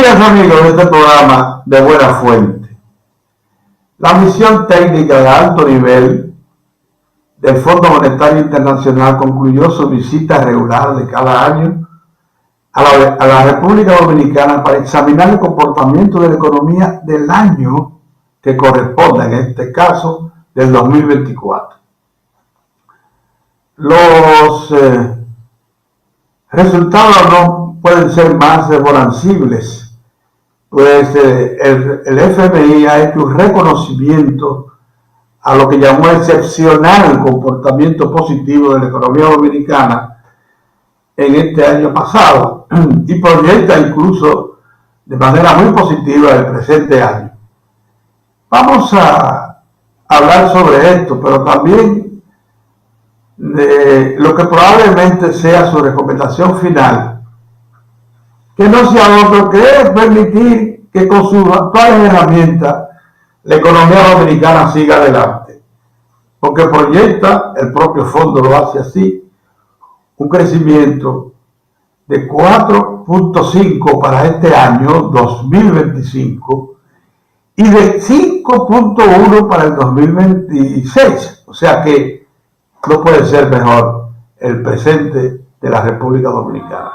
Amigas, amigos de este programa de Buena Fuente, la misión técnica de alto nivel del Fondo Monetario Internacional concluyó su visita regular de cada año a la República Dominicana para examinar el comportamiento de la economía del año que corresponde, en este caso, del 2024. Los resultados no pueden ser más desbordancibles, pues el FMI ha hecho un reconocimiento a lo que llamó excepcional comportamiento positivo de la economía dominicana en este año pasado y proyecta incluso de manera muy positiva el presente año. Vamos a hablar sobre esto, pero también de lo que probablemente sea su recomendación final, que no sea otro que permitir que con sus actuales herramientas la economía dominicana siga adelante, porque proyecta, el propio fondo lo hace así, un crecimiento de 4.5 para este año 2025 y de 5.1 para el 2026, o sea que no puede ser mejor el presente de la República Dominicana.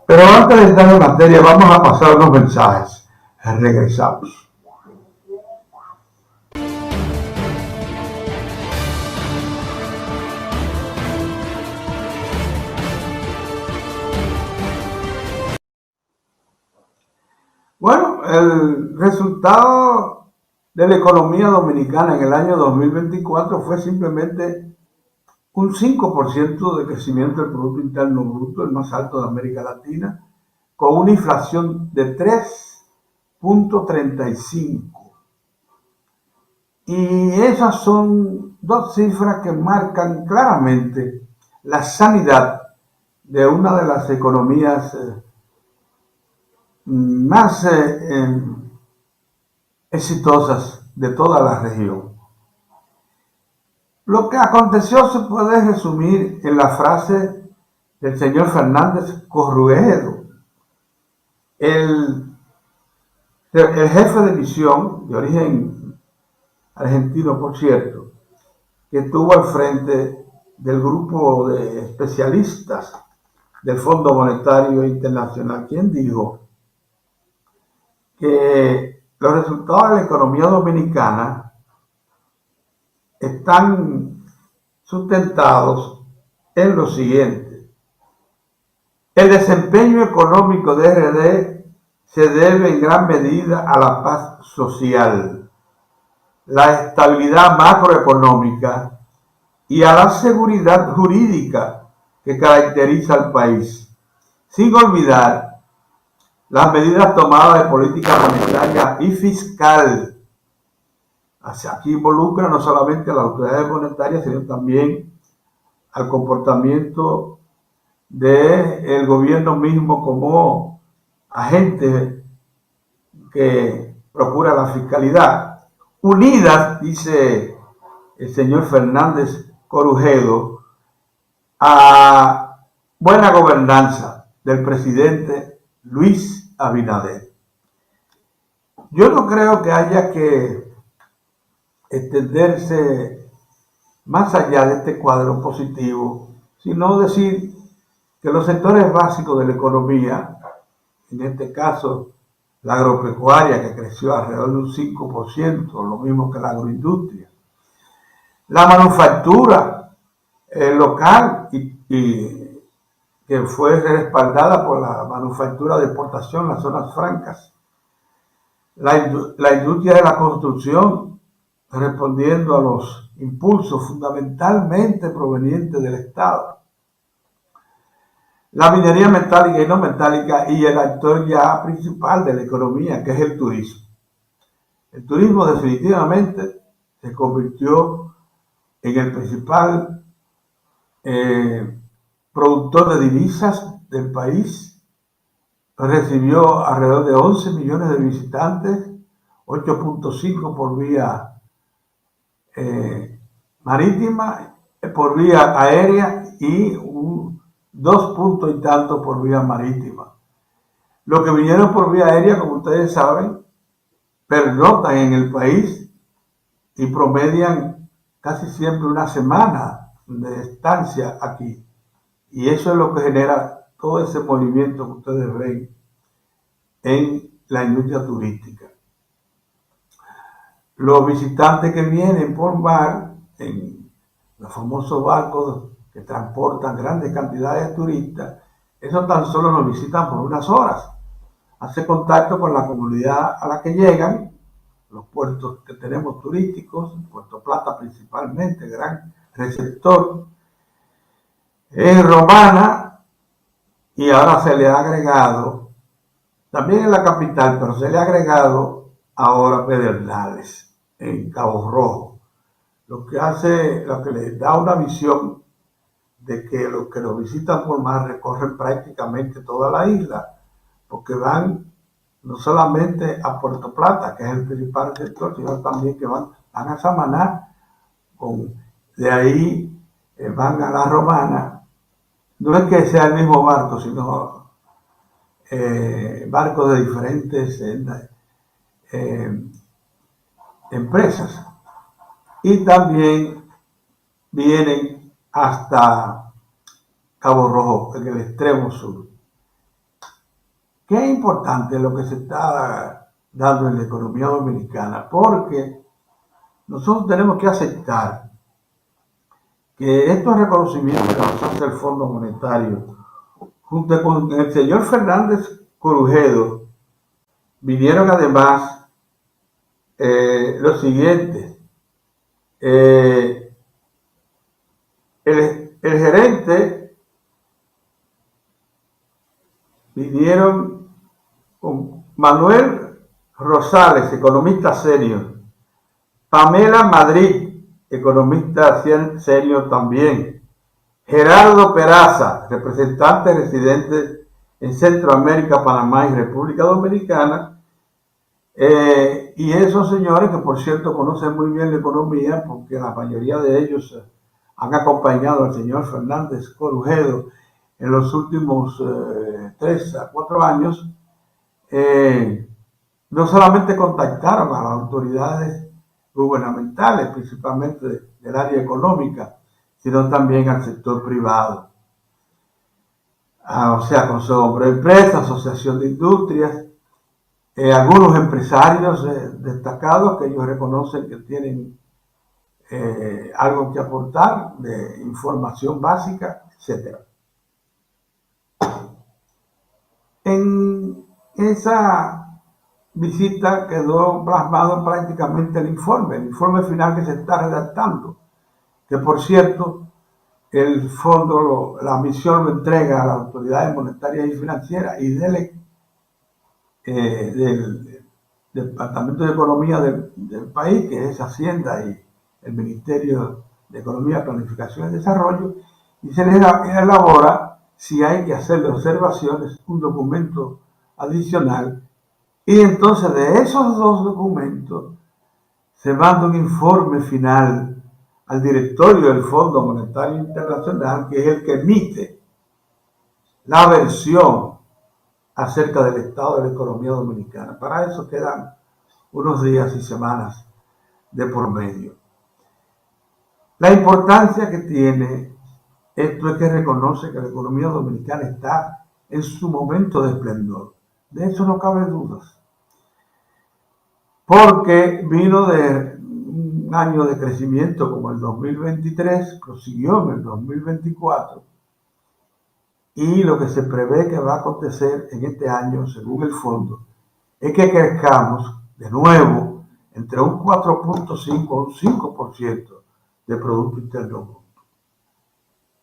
Pero antes de entrar en materia, vamos a pasar unos mensajes. Regresamos. Bueno, el resultado de la economía dominicana en el año 2024 fue simplemente un 5% de crecimiento del Producto Interno Bruto, el más alto de América Latina, con una inflación de 3.35. Y esas son dos cifras que marcan claramente la sanidad de una de las economías más exitosas de toda la región. Lo que aconteció se puede resumir en la frase del señor Fernández Corruedo, el jefe de misión, de origen argentino por cierto, que estuvo al frente del grupo de especialistas del Fondo Monetario Internacional, quien dijo que los resultados de la economía dominicana están sustentados en lo siguiente: el desempeño económico de RD se debe en gran medida a la paz social, la estabilidad macroeconómica y a la seguridad jurídica que caracteriza al país, sin olvidar las medidas tomadas de política monetaria y fiscal. Aquí involucra no solamente a las autoridades monetarias, sino también al comportamiento del gobierno mismo como agente que procura la fiscalidad. Unidas, dice el señor Fernández Corruedo, a buena gobernanza del presidente Luis Abinader. Yo no creo que haya que extenderse más allá de este cuadro positivo, sino decir que los sectores básicos de la economía, en este caso la agropecuaria, que creció alrededor de un 5%, lo mismo que la agroindustria, la manufactura local y que fue respaldada por la manufactura de exportación en las zonas francas, la industria de la construcción, respondiendo a los impulsos fundamentalmente provenientes del Estado, la minería metálica y no metálica, y el actor ya principal de la economía, que es el turismo. El turismo definitivamente se convirtió en el principal productor de divisas del país. Recibió alrededor de 11 millones de visitantes, 8.5 por vía marítima, por vía aérea y 2 puntos y tanto por vía marítima. Los que vinieron por vía aérea, como ustedes saben, pernoctan en el país y promedian casi siempre una semana de estancia aquí. Y eso es lo que genera todo ese movimiento que ustedes ven en la industria turística. Los visitantes que vienen por mar, en los famosos barcos que transportan grandes cantidades de turistas, eso tan solo nos visitan por unas horas. Hace contacto con la comunidad a la que llegan, los puertos que tenemos turísticos, Puerto Plata principalmente, gran receptor, en Romana, y ahora se le ha agregado, también en la capital, pero se le ha agregado ahora Pedernales, en Cabo Rojo, lo que les da una visión de que los que lo visitan por mar recorren prácticamente toda la isla, porque van no solamente a Puerto Plata, que es el principal sector, sino también que van a Samaná, de ahí van a la Romana. No es que sea el mismo barco, sino barcos de diferentes empresas. Y también vienen hasta Cabo Rojo, en el extremo sur. ¿Qué es importante lo que se está dando en la economía dominicana? Porque nosotros tenemos que aceptar que estos reconocimientos que nos hace el Fondo Monetario, junto con el señor Fernández Corujedo, vinieron además lo siguiente. El gerente vinieron con Manuel Rosales, economista senior, Pamela Madrid, economista senior también, Gerardo Peraza, representante residente en Centroamérica, Panamá y República Dominicana, y esos señores que por cierto conocen muy bien la economía, porque la mayoría de ellos han acompañado al señor Fernández Corujedo en los últimos 3 a 4 años, no solamente contactaron a las autoridades gubernamentales, principalmente del área económica, sino también al sector privado. O sea, Consejo de Empresas, Asociación de Industrias, algunos empresarios destacados que ellos reconocen que tienen algo que aportar de información básica, etc. En esa visita quedó plasmado prácticamente el informe final que se está redactando, que por cierto el fondo, la misión lo entrega a las autoridades monetarias y financieras y del Departamento de Economía del país, que es Hacienda y el Ministerio de Economía, Planificación y Desarrollo, y se les elabora, si hay que hacerle observaciones, un documento adicional, y entonces de esos 2 documentos se manda un informe final al directorio del Fondo Monetario Internacional, que es el que emite la versión acerca del estado de la economía dominicana. Para eso quedan unos días y semanas de por medio. La importancia que tiene esto es que reconoce que la economía dominicana está en su momento de esplendor. De eso no cabe dudas. Porque vino de un año de crecimiento como el 2023, prosiguió en el 2024, y lo que se prevé que va a acontecer en este año, según el fondo, es que crezcamos de nuevo entre un 4.5 a un 5% de Producto Interno Bruto.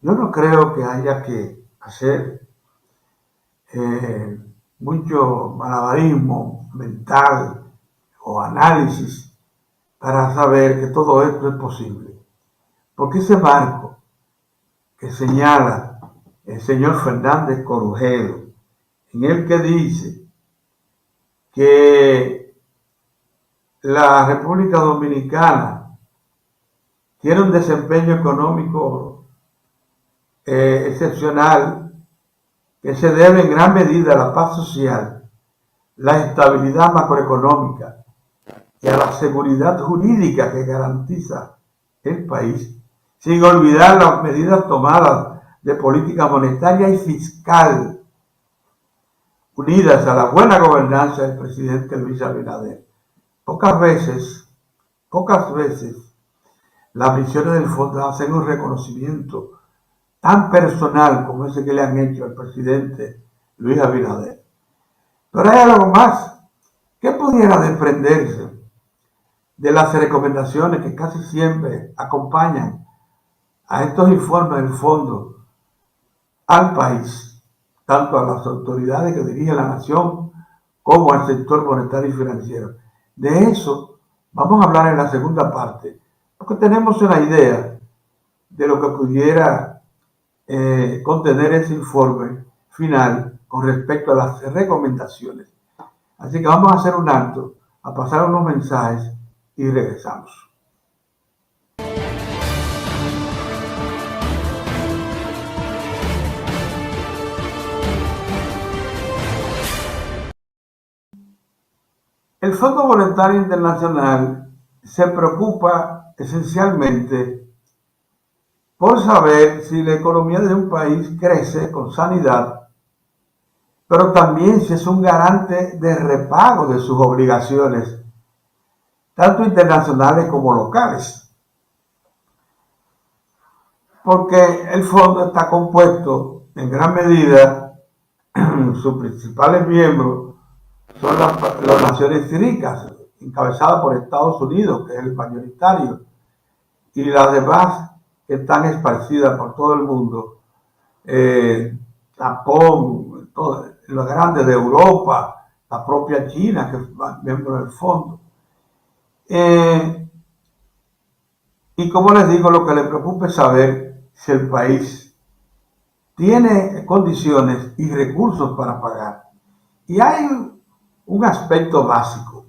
Yo no creo que haya que hacer mucho malabarismo mental o análisis para saber que todo esto es posible. Porque ese marco que señala el señor Fernández Corujedo, en el que dice que la República Dominicana tiene un desempeño económico excepcional que se debe en gran medida a la paz social, la estabilidad macroeconómica y a la seguridad jurídica que garantiza el país, sin olvidar las medidas tomadas de política monetaria y fiscal, unidas a la buena gobernanza del presidente Luis Abinader. Pocas veces, las misiones del fondo hacen un reconocimiento tan personal como ese que le han hecho al presidente Luis Abinader. Pero hay algo más que pudiera desprenderse de las recomendaciones que casi siempre acompañan a estos informes del fondo al país, tanto a las autoridades que dirigen la nación como al sector monetario y financiero. De eso vamos a hablar en la segunda parte, porque tenemos una idea de lo que pudiera contener ese informe final con respecto a las recomendaciones. Así que vamos a hacer un alto, a pasar unos mensajes y regresamos. El Fondo Monetario Internacional se preocupa esencialmente por saber si la economía de un país crece con sanidad, pero también si es un garante de repago de sus obligaciones, tanto internacionales como locales. Porque el fondo está compuesto en gran medida, sus principales miembros son las naciones ricas, encabezadas por Estados Unidos, que es el mayoritario, y las demás que están esparcidas por todo el mundo, Japón, los grandes de Europa, la propia China, que es miembro del fondo. Y como les digo, lo que les preocupa es saber si el país tiene condiciones y recursos para pagar. Y hay un aspecto básico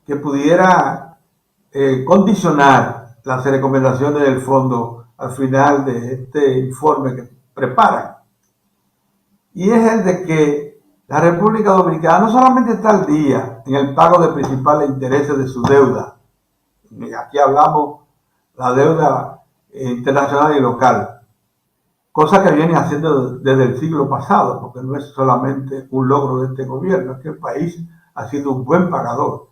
que pudiera condicionar las recomendaciones del fondo al final de este informe que preparan. Y es el de que la República Dominicana no solamente está al día en el pago de principales intereses de su deuda, aquí hablamos la deuda internacional y local, cosa que viene haciendo desde el siglo pasado, porque no es solamente un logro de este gobierno, es que el país ha sido un buen pagador,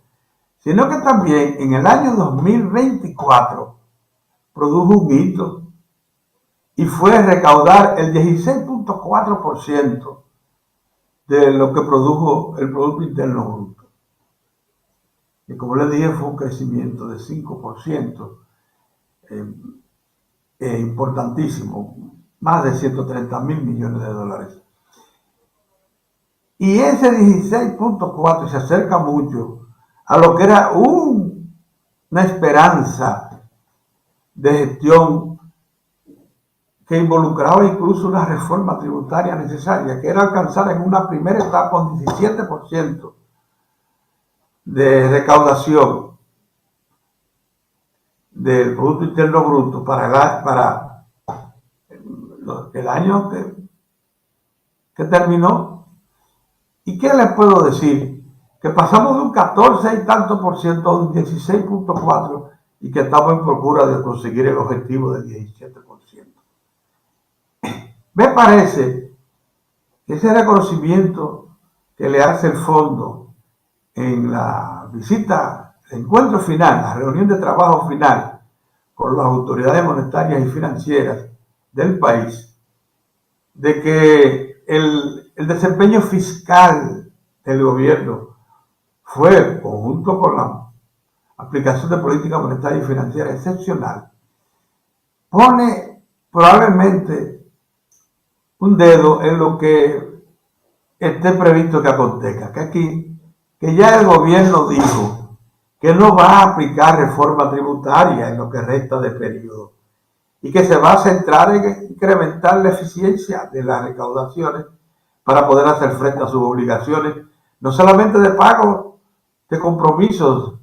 sino que también en el año 2024 produjo un hito y fue recaudar el 16.4% de lo que produjo el Producto Interno Bruto. Y como les dije, fue un crecimiento de 5%, importantísimo, más de 130.000 millones de dólares. Y ese 16.4 se acerca mucho a lo que era una esperanza de gestión que involucraba incluso una reforma tributaria necesaria, que era alcanzar en una primera etapa un 17% de recaudación del Producto Interno Bruto para el año que terminó. ¿Y qué les puedo decir? Que pasamos de un 14 y tanto por ciento a un 16.4 y que estamos en procura de conseguir el objetivo del 17%. Me parece que ese reconocimiento que le hace el fondo en la visita, el encuentro final, la reunión de trabajo final con las autoridades monetarias y financieras del país, de que el desempeño fiscal del gobierno fue, conjunto con la aplicación de política monetaria y financiera excepcional, pone probablemente un dedo en lo que esté previsto que acontezca, que ya el gobierno dijo que no va a aplicar reforma tributaria en lo que resta de periodo y que se va a centrar en incrementar la eficiencia de las recaudaciones para poder hacer frente a sus obligaciones, no solamente de pago de compromisos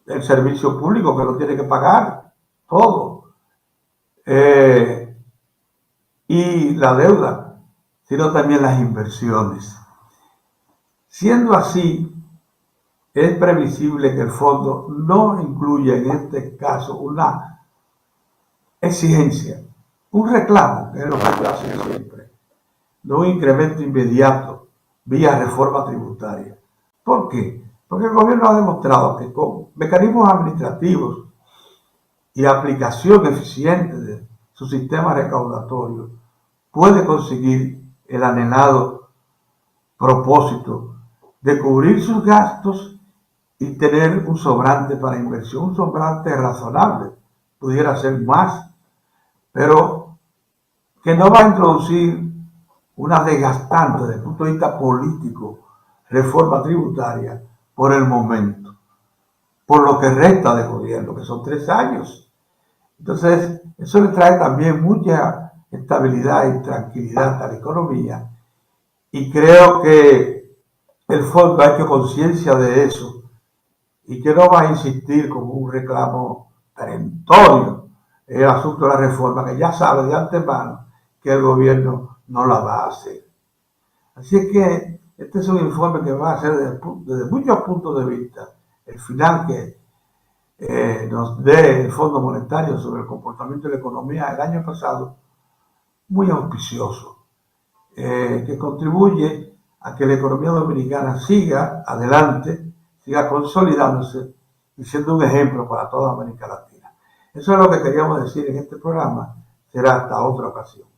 del servicio público, que lo tiene que pagar todo, y la deuda, sino también las inversiones. Siendo así, es previsible que el fondo no incluya en este caso una exigencia, un reclamo, que es lo que hace siempre, no un incremento inmediato vía reforma tributaria. ¿Por qué? Porque el gobierno ha demostrado que con mecanismos administrativos y aplicación eficiente de su sistema recaudatorio puede conseguir el anhelado propósito de cubrir sus gastos y tener un sobrante para inversión, un sobrante razonable, pudiera ser más, pero que no va a introducir una desgastante desde el punto de vista político reforma tributaria por el momento, por lo que resta de gobierno, que son 3 años. Entonces, eso le trae también mucha estabilidad y tranquilidad a la economía, y creo que el fondo ha hecho conciencia de eso y que no va a insistir como un reclamo perentorio en el asunto de la reforma, que ya sabe de antemano que el gobierno no la va a hacer. Así es que este es un informe que va a ser desde muchos puntos de vista el final que nos dé el Fondo Monetario sobre el comportamiento de la economía el año pasado, muy auspicioso, que contribuye a que la economía dominicana siga adelante, siga consolidándose y siendo un ejemplo para toda América Latina. Eso es lo que queríamos decir en este programa. Será hasta otra ocasión.